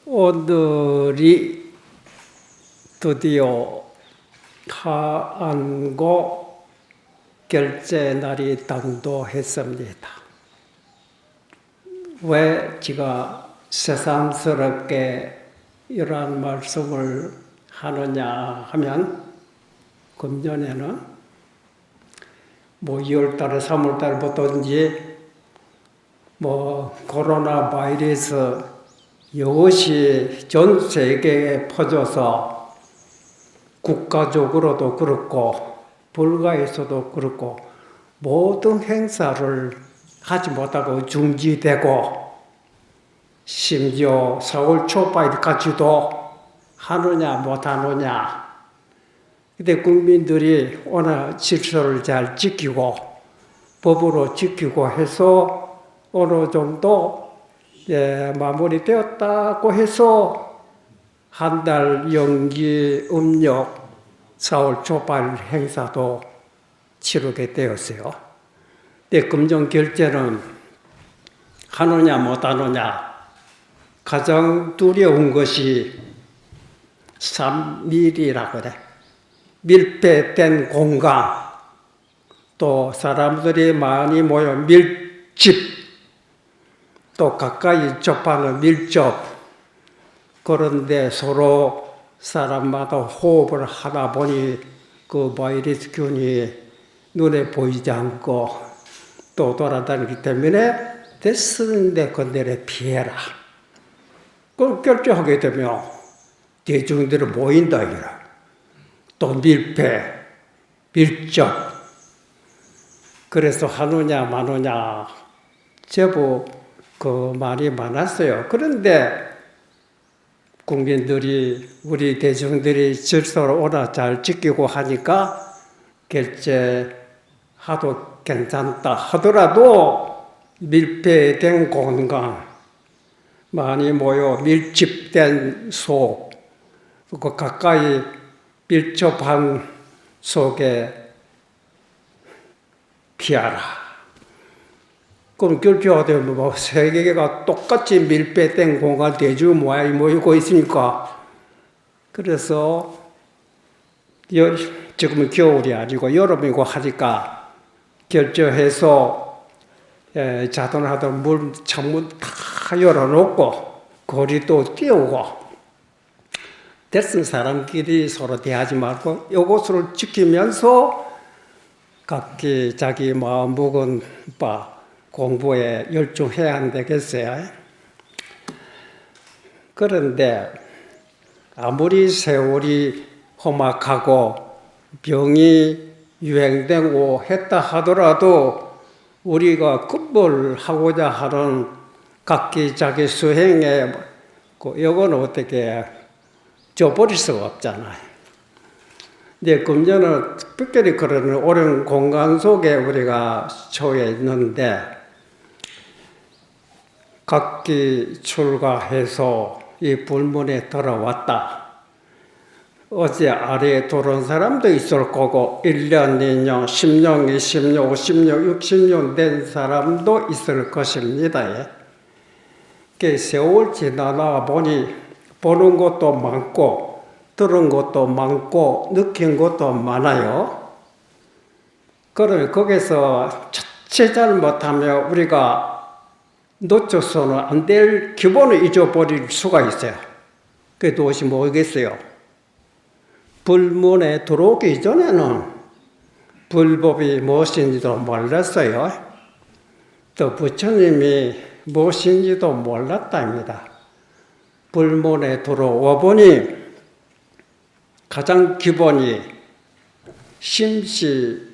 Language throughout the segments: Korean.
오늘이 드디어 하안고 결제 날이 당도했습니다. 왜 제가 새삼스럽게 이러한 말씀을 하느냐 하면, 금년에는 2월달에 3월달부터인지 코로나 바이러스 이것이 전 세계에 퍼져서 국가적으로도 그렇고 불가에서도 그렇고 모든 행사를 하지 못하고 중지되고, 심지어 4월 초까지도 하느냐 못하느냐. 근데 국민들이 오늘 질서를 잘 지키고 법으로 지키고 해서 어느 정도 마무리되었다고 해서 한 달 연기 음력 4월 초발 행사도 치르게 되었어요. 근데 금전 결제는 하느냐 못하느냐, 가장 두려운 것이 3밀이라고 그래. 밀폐된 공간, 또 사람들이 많이 모여 밀집, 또 가까이 접하는 밀접. 그런데 서로 사람마다 호흡을 하다 보니 그 바이러스균이 눈에 보이지 않고 또 돌아다니기 때문에 됐는데 건드려 피해라. 그걸 결정하게 되면 대중들이 모인다 이라. 또 밀폐, 밀접. 그래서 하느냐 마느냐 제법 그 말이 많았어요. 그런데 국민들이, 우리 대중들이 질서를 오나 잘 지키고 하니까 결제하도 괜찮다 하더라도 밀폐된 공간, 많이 모여 밀집된 속, 그 가까이 밀접한 속에 피하라. 그럼 결제하되면 세계가 똑같이 밀폐된 공간 대중 모이고 있으니까, 그래서 지금은 겨울이 아니고 여름이고 하니까 결제해서 자동하던 문 창문 다 열어놓고 거리도 띄우고, 됐은 사람끼리 서로 대하지 말고 이것을 지키면서 각기 자기 마음 먹은 바 공부에 열중해야 안 되겠어요? 그런데 아무리 세월이 험악하고 병이 유행되고 했다 하더라도 우리가 급벌하고자 하는 각기 자기 수행에 이건 어떻게 줘버릴 수가 없잖아요. 근데 금년은 특별히 그런 오랜 공간 속에 우리가 처해 있는데, 각기 출가해서 이 불문에 들어왔다. 어제 아래에 들어온 사람도 있을 거고 1년, 2년, 10년, 20년, 50년, 60년 된 사람도 있을 것입니다. 세월 지나다 보니 보는 것도 많고 들은 것도 많고 느낀 것도 많아요. 그러면 거기서 자칫 잘못하면 우리가 놓쳐서는 안 될 기본을 잊어버릴 수가 있어요. 그게 무엇이 뭐겠어요? 불문에 들어오기 이전에는 불법이 무엇인지도 몰랐어요. 또 부처님이 무엇인지도 몰랐답니다. 불문에 들어와 보니 가장 기본이 심시불이다.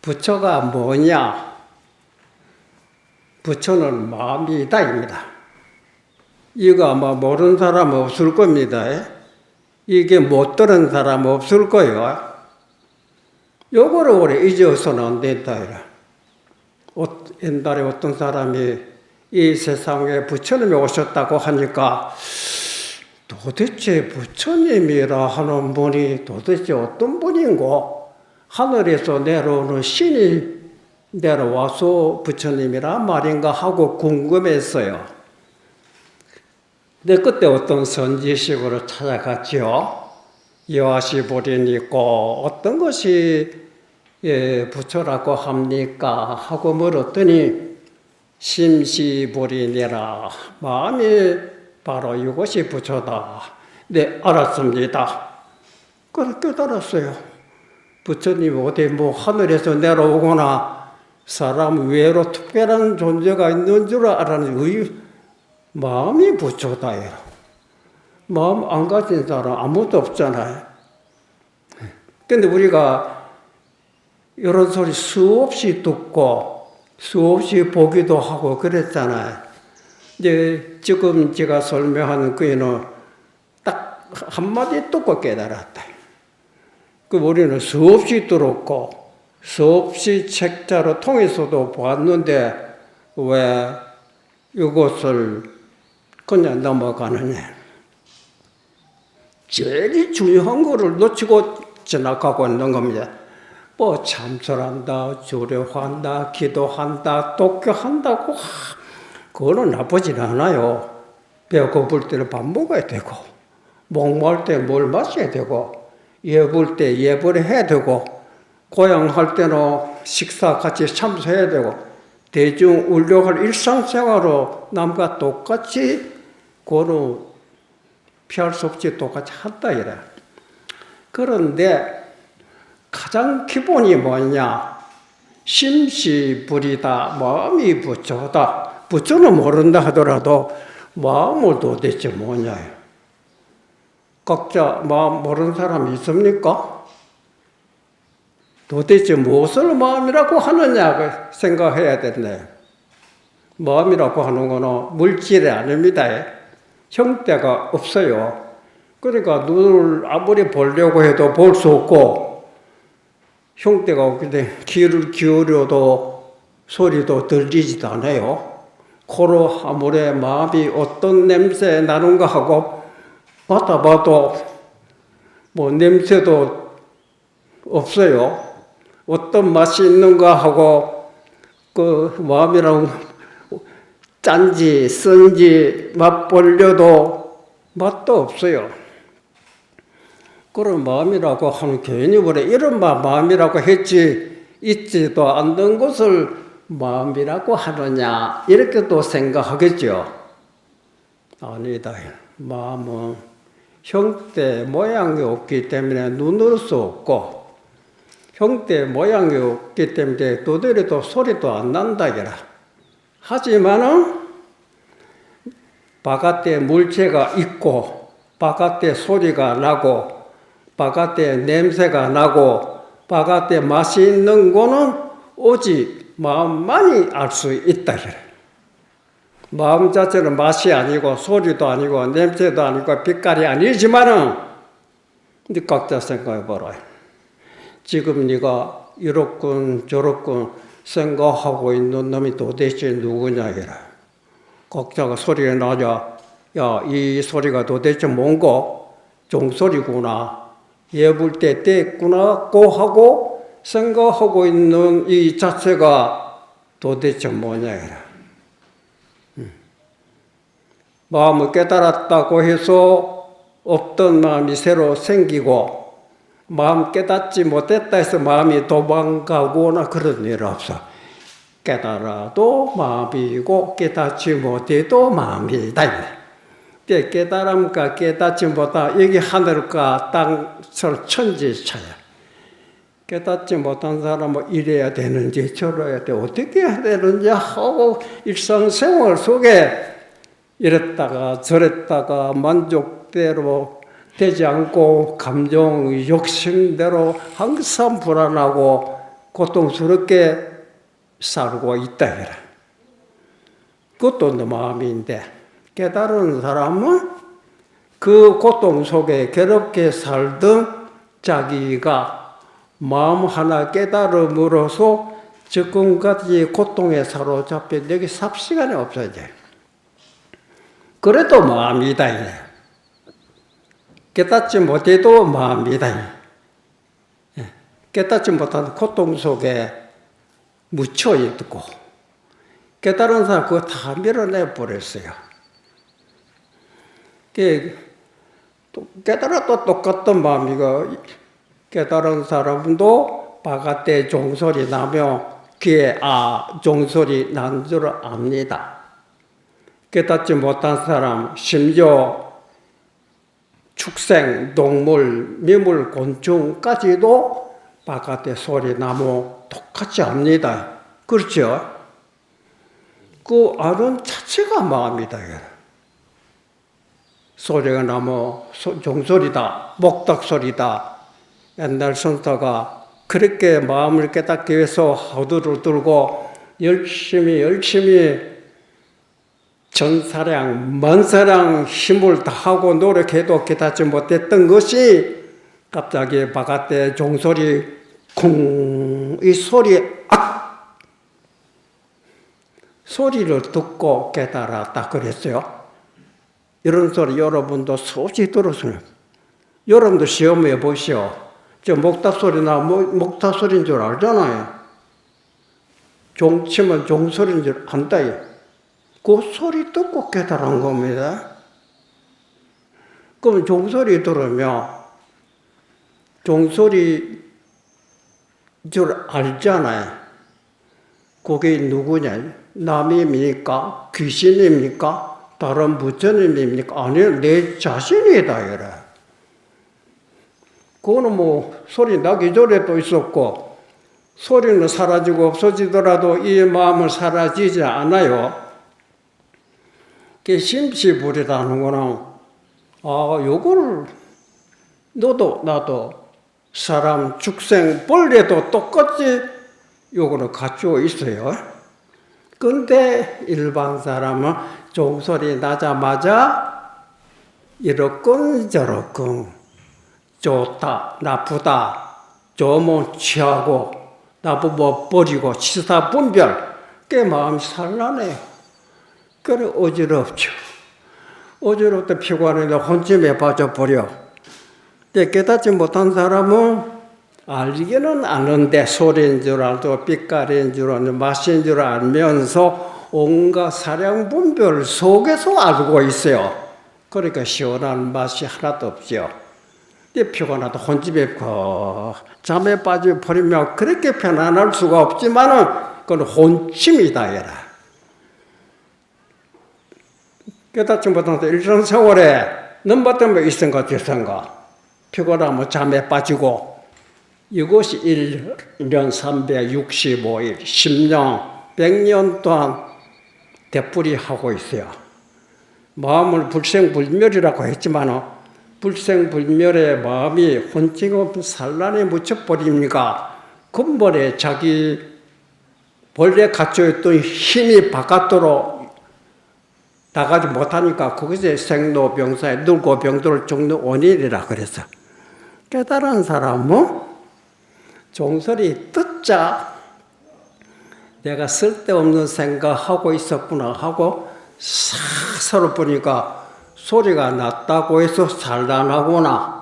부처가 뭐냐? 부처는 마음이다입니다. 이거 아마 모르는 사람 없을 겁니다. 이게 못 들은 사람 없을 거예요. 요거를 오래 잊어서는 안 된다. 옛날에 어떤 사람이 이 세상에 부처님이 오셨다고 하니까 도대체 부처님이라 하는 분이 도대체 어떤 분인고, 하늘에서 내려오는 신이 내려와서 부처님이란 말인가 하고 궁금했어요. 근데 그때 어떤 선지식으로 찾아갔죠. 여하시보리니 있고 어떤 것이 부처라고 합니까? 하고 물었더니 심시보리니라. 마음이 바로 이것이 부처다. 네, 알았습니다. 그걸 깨달았어요. 부처님 어디 하늘에서 내려오거나 사람 외로 특별한 존재가 있는 줄 알았는데 마음이 부처다요. 마음 안 가진 사람 아무도 없잖아요. 근데 우리가 이런 소리 수없이 듣고 수없이 보기도 하고 그랬잖아요. 이제 지금 제가 설명하는 그이는 딱 한마디 듣고 깨달았다. 그 우리는 수없이 들었고 수없이 책자로 통해서도 보았는데 왜 이것을 그냥 넘어가느냐. 제일 중요한 거를 놓치고 지나가고 있는 겁니다. 뭐 참선한다, 주례한다, 기도한다, 독교한다고 그거는 나쁘진 않아요. 배고플 때는 밥 먹어야 되고 목마를 때 물 마셔야 되고 예불 때 예불 해야 되고 고향할 때는 식사 같이 참석해야 되고 대중 울려갈 일상생활로 남과 똑같이 그거는 피할 수 없이 똑같이 한다 이래. 그런데 가장 기본이 뭐냐? 심시불이다. 마음이 부처다. 부처는 모른다 하더라도 마음을 도대체 뭐냐? 각자 마음 모르는 사람이 있습니까? 도대체 무엇을 마음이라고 하느냐 생각해야 된대. 마음이라고 하는 거는 물질이 아닙니다. 형태가 없어요. 그러니까 눈을 아무리 보려고 해도 볼 수 없고 형태가 없기 때문에 귀를 기울여도 소리도 들리지도 않아요. 코로 아무리 마음이 어떤 냄새 나는가 하고 맡아봐도 뭐 냄새도 없어요. 어떤 맛이 있는가 하고 그 마음이랑 짠지 쓴지 맛보려도 맛도 없어요. 그런 마음이라고 하는 개념으로 이런 마음이라고 했지 있지도 않는 것을 마음이라고 하느냐 이렇게 또 생각하겠죠. 아니다. 마음은 형태 모양이 없기 때문에 눈으로 수 없고 형태 모양이 없기 때문에 두드려도 소리도 안 난다 이라. 하지만은 바깥에 물체가 있고 바깥에 소리가 나고 바깥에 냄새가 나고 바깥에 맛이 있는 거는 오직 마음만이 알 수 있다 그래. 마음 자체는 맛이 아니고 소리도 아니고 냄새도 아니고 빛깔이 아니지만은 근데 각자 생각해 봐라. 지금 네가 이렇군 저렇군 생각하고 있는 놈이 도대체 누구냐 이라. 각자가 소리가 나자 야, 이 소리가 도대체 뭔고? 종소리구나. 예불 때 뗐구나 고 하고 생각하고 있는 이 자체가 도대체 뭐냐 이라. 마음을 깨달았다고 해서 없던 마음이 새로 생기고 마음 깨닫지 못했다 해서 마음이 도망가거나 그런 일 없어. 깨달아도 마음이고 깨닫지 못해도 마음이다. 깨달음과 깨닫지 못하 여기 하늘과 땅 천지 차야. 깨닫지 못한 사람은 이래야 되는지 저래야 돼 어떻게 해야 되는지 하고 일상생활 속에 이랬다가 저랬다가 만족대로 되지 않고 감정 욕심대로 항상 불안하고 고통스럽게 살고 있다. 그것도 내 마음인데 깨달은 사람은 그 고통 속에 괴롭게 살던 자기가 마음 하나 깨달음으로써 지금까지 고통에 사로잡힌 여기 삽시간이 없어져요. 그래도 마음이다. 깨닫지 못해도 마음이다. 깨닫지 못한 고통 속에 묻혀 있고 깨달은 사람 그거 다 밀어내 버렸어요. 깨달아도 똑같던 마음이고, 깨달은 사람도 바깥에 종소리 나며 귀에 종소리 난 줄 압니다. 깨닫지 못한 사람, 심지어 축생, 동물, 미물, 곤충까지도 바깥에 소리 나면 똑같이 압니다. 그렇죠? 그 아는 자체가 마음이다. 소리가 나면 종소리다, 목닥소리다. 옛날 선사가 그렇게 마음을 깨닫기 위해서 화두를 들고 열심히 전사량, 만사량 힘을 다하고 노력해도 깨닫지 못했던 것이 갑자기 바깥에 종소리 쿵, 이 소리 소리를 듣고 깨달았다 그랬어요. 이런 소리 여러분도 소식 들었어요. 여러분도 시험해 보시오. 저 목탁 소리나 목탁 소리인 줄 알잖아요. 종 치면 종 소리인 줄 안다. 그 소리 듣고 깨달은 겁니다. 그럼 종소리 들으면 종소리 줄 알잖아요. 그게 누구냐? 남입니까? 귀신입니까? 다른 부처님입니까? 아니요, 내 자신이다, 이래. 그거는 뭐, 소리 나기 전에 또 있었고, 소리는 사라지고 없어지더라도 이 마음은 사라지지 않아요. 그 심시불이라는 거는, 요걸, 너도, 나도, 사람, 축생, 벌레도 똑같이 요거를 갖추어 있어요. 근데 일반 사람은 종소리 나자마자 이렇건 저렇건 좋다, 나쁘다, 좋으면 취하고 나쁘면 버리고 치사 분별, 꽤 마음이 산란해요. 그래 어지럽죠. 어지럽다 피곤해서 혼침에 빠져버려. 근데 깨닫지 못한 사람은 알기는 아는데 소리인 줄 알고 빛깔인 줄 알고 맛인 줄 알면서 온갖 사량 분별 속에서 알고 있어요. 그러니까 시원한 맛이 하나도 없죠. 피곤하다 혼집에 잠에 빠져버리면 그렇게 편안할 수가 없지만은 그건 혼침이다. 얘라. 깨닫지 못해서 일상생활에 넘버던 거 있은가 뒤선가 피곤하면 잠에 빠지고 이것이 1년 365일, 10년, 100년 동안 되풀이하고 있어요. 마음을 불생불멸이라고 했지만 불생불멸의 마음이 혼칭없이 산란에 묻혀버립니까? 근본에 자기 본래 갖춰있던 힘이 바깥으로 나가지 못하니까 그것이 생로병사에 늙고 병들어 죽는 원인이라 그랬어. 깨달은 사람은 종소리 듣자 내가 쓸데없는 생각하고 있었구나 하고 서로 보니까 소리가 났다고 해서 산란하거나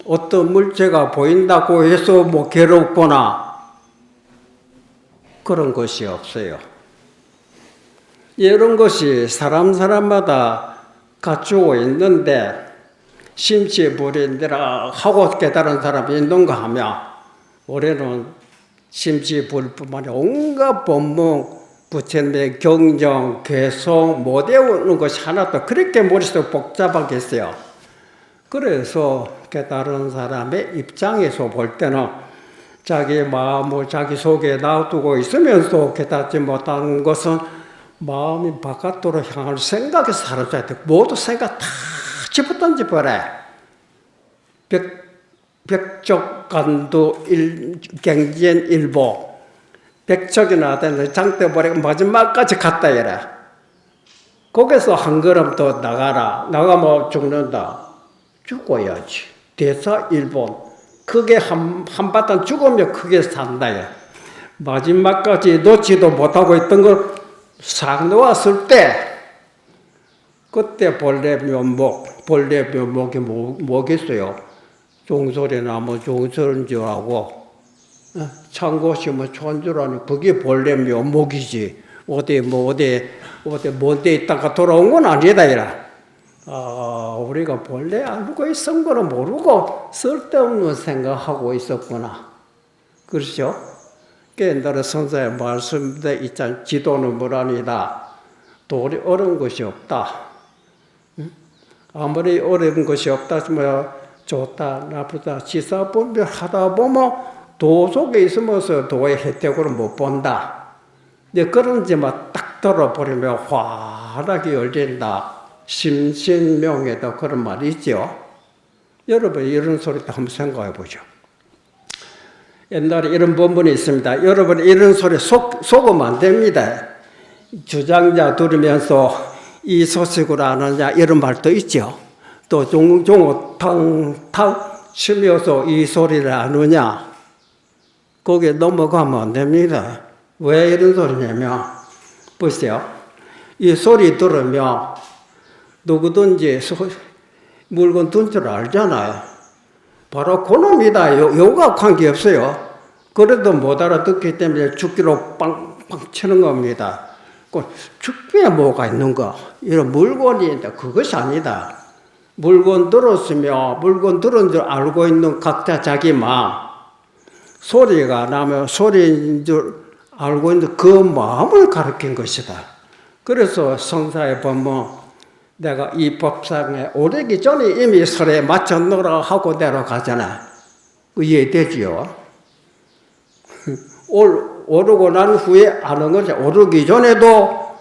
어떤 물체가 보인다고 해서 뭐 괴롭거나 그런 것이 없어요. 이런 것이 사람마다 갖추고 있는데 심시불인데라 하고 깨달은 사람이 있는가 하면 올해는 심시불뿐만 아니라 온갖 법문, 부처님의 경정, 괴송 못 외우는 것이 하나도 그렇게 머릿속에 복잡하게 있어요. 그래서 깨달은 사람의 입장에서 볼 때는 자기 마음을 자기 속에 놔두고 있으면서 깨닫지 못하는 것은 마음이 바깥으로 향할 생각에 사로잡혀 있다. 모두 생각 다 집어던져버려. 백척간도 갱지엔 일보. 백척이 나왔는데 장대버리고 마지막까지 갔다 이래. 거기서 한 걸음 더 나가라. 나가면 죽는다. 죽어야지. 대사 일본. 크게 한바탕 죽으면 크게 산다. 마지막까지 놓지도 못하고 있던 걸 싹 놓았을 때 그때 본래 면목이 뭐겠어요? 종소리 나면 종소리인 줄 알고 창고시면 좋은 줄 아니 그게 본래 면목이지. 어디 뭔데 있다가 돌아온 건 아니다 이라. 우리가 본래 알고 있었던 거는 모르고 쓸데없는 생각하고 있었구나. 그렇죠? 옛날에 선생의 말씀대 있잖아요. 지도는 무란이다. 도리 어려운 것이 없다. 아무리 어려운 것이 없다 하지만 좋다, 나쁘다, 지사분별하다 보면 도 속에 있으면서 도의 혜택을 못 본다. 이제 그런지만 딱 들어버리면 환하게 열린다. 심신명예도 그런 말이 있죠. 여러분 이런 소리도 한번 생각해 보죠. 옛날에 이런 본문이 있습니다. 여러분 이런 소리 속으면 안 됩니다. 주장자 들으면서 이 소식을 아느냐 이런 말도 있죠. 또 종종 탕탕 치면서 이 소리를 아느냐 거기에 넘어가면 안 됩니다. 왜 이런 소리냐면 보세요. 이 소리 들으면 누구든지 물건 둔 줄 알잖아요. 바로 그놈이다. 요가 관계없어요. 그래도 못 알아듣기 때문에 죽기로 빵빵 치는 겁니다. 죽기에 뭐가 있는가? 이런 물건이 있는데 그것이 아니다. 물건 들었으며 물건 들은 줄 알고 있는 각자 자기 마음. 소리가 나면 소리인 줄 알고 있는 그 마음을 가르친 것이다. 그래서 성사에 보면 내가 이 법상에 오르기 전에 이미 설에 맞춰 놓으라 하고 내려가잖아. 이해되지요? 오르고 난 후에 아는 거지. 오르기 전에도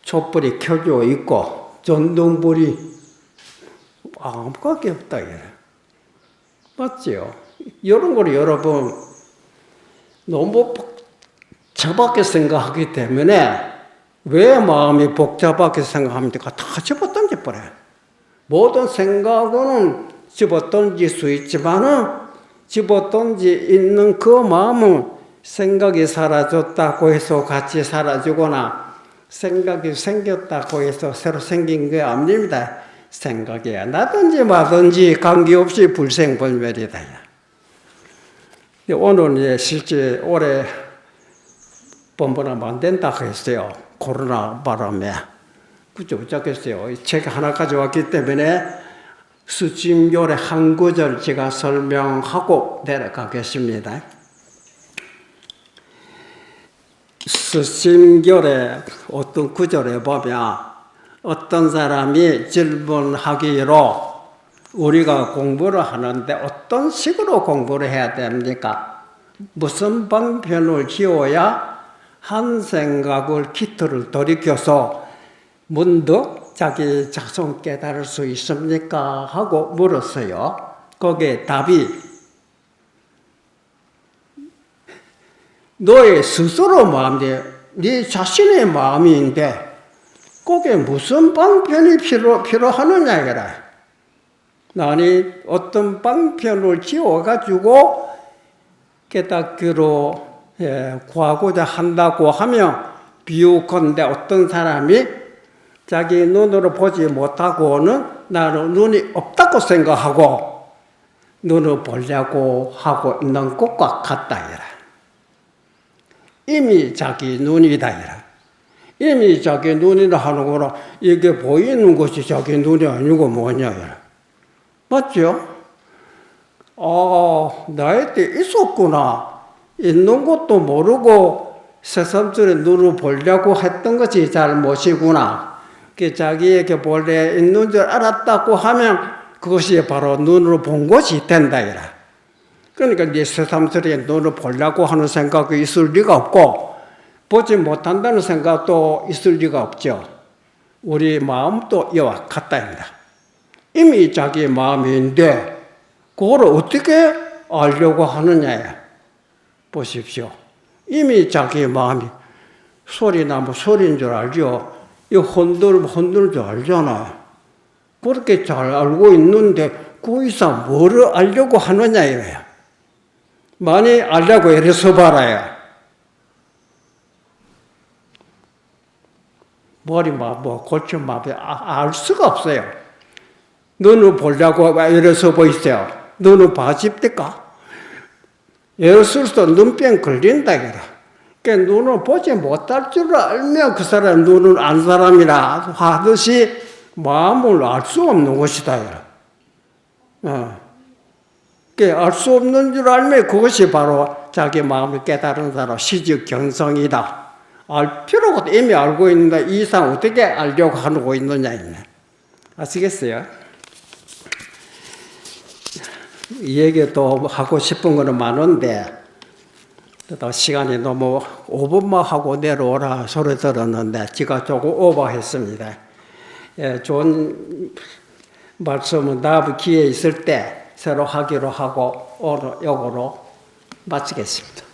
촛불이 켜져 있고 전등불이 아무것도 없다. 맞지요? 이런 걸 여러분 너무 복잡하게 생각하기 때문에 왜 마음이 복잡하게 생각합니까? 다 집어던져 버려요. 모든 생각은 집어던질 수 있지만은 집어던지 있는 그 마음은 생각이 사라졌다고 해서 같이 사라지거나 생각이 생겼다고 해서 새로 생긴 게 아닙니다. 생각이 나든지 마든지 관계없이 불생불멸이다. 오늘 실제 올해 본문하면 안 된다고 했어요. 코로나 바람에. 그죠? 어쩌겠어요. 책 하나 가져왔기 때문에 수침결의 한 구절 제가 설명하고 내려가겠습니다. 수침결의 어떤 구절에 보면 어떤 사람이 질문하기로 우리가 공부를 하는데 어떤 식으로 공부를 해야 됩니까? 무슨 방편을 지어야 한 생각을 기틀을 돌이켜서 문득 자기 자손 깨달을 수 있습니까? 하고 물었어요. 거기에 답이 너의 스스로 마음이 네 자신의 마음인데 거기에 무슨 방편이 필요하느냐 이거라. 나니 어떤 방편을 지어가지고 깨닫기로 구하고자 한다고 하면 비유컨대 어떤 사람이 자기 눈으로 보지 못하고는 나는 눈이 없다고 생각하고 눈을 보려고 하고 있는 것과 같다 이라. 이미 자기 눈이다 이라. 이미 자기 눈이라 하는 거는 이게 보이는 것이 자기 눈이 아니고 뭐냐 이라. 맞죠? 나의 때 있었구나. 있는 것도 모르고 새삼스레 눈을 보려고 했던 것이 잘못이구나. 자기에게 본래 있는 줄 알았다고 하면 그것이 바로 눈으로 본 것이 된다. 이라. 그러니까 네 새삼스레 눈을 보려고 하는 생각이 있을 리가 없고 보지 못한다는 생각도 있을 리가 없죠. 우리 마음도 이와 같다입니다. 이미 자기 마음인데 그걸 어떻게 알려고 하느냐야. 보십시오. 이미 자기 마음이 소리나 뭐 소리인 줄 알죠. 이 흔들 줄 알잖아요. 그렇게 잘 알고 있는데 그 이상 뭐를 알려고 하느냐 이래요. 많이 알려고 이래서 봐라요. 머리만 뭐 골치만 알 수가 없어요. 눈을 보려고 이래서 보이세요. 눈을 봐집니까? 예를 들어서 눈병 걸린다 이라. 그러니까 눈을 보지 못할 줄 알면 그 사람 눈을 안 사람이라 하듯이 마음을 알 수 없는 것이다. 알 수 없는 줄 알면 그것이 바로 자기 마음을 깨달은 사람 시적경성이다. 알 필요가 없다. 이미 알고 있는데 이 이상 어떻게 알려고 하고 있느냐. 아시겠어요? 이 얘기 또 하고 싶은 거는 많은데 또 시간이 너무 5분만 하고 내려오라 소리 들었는데 제가 조금 오버했습니다. 좋은 말씀은 다음 기회 있을 때 새로 하기로 하고 오늘 요거로 마치겠습니다.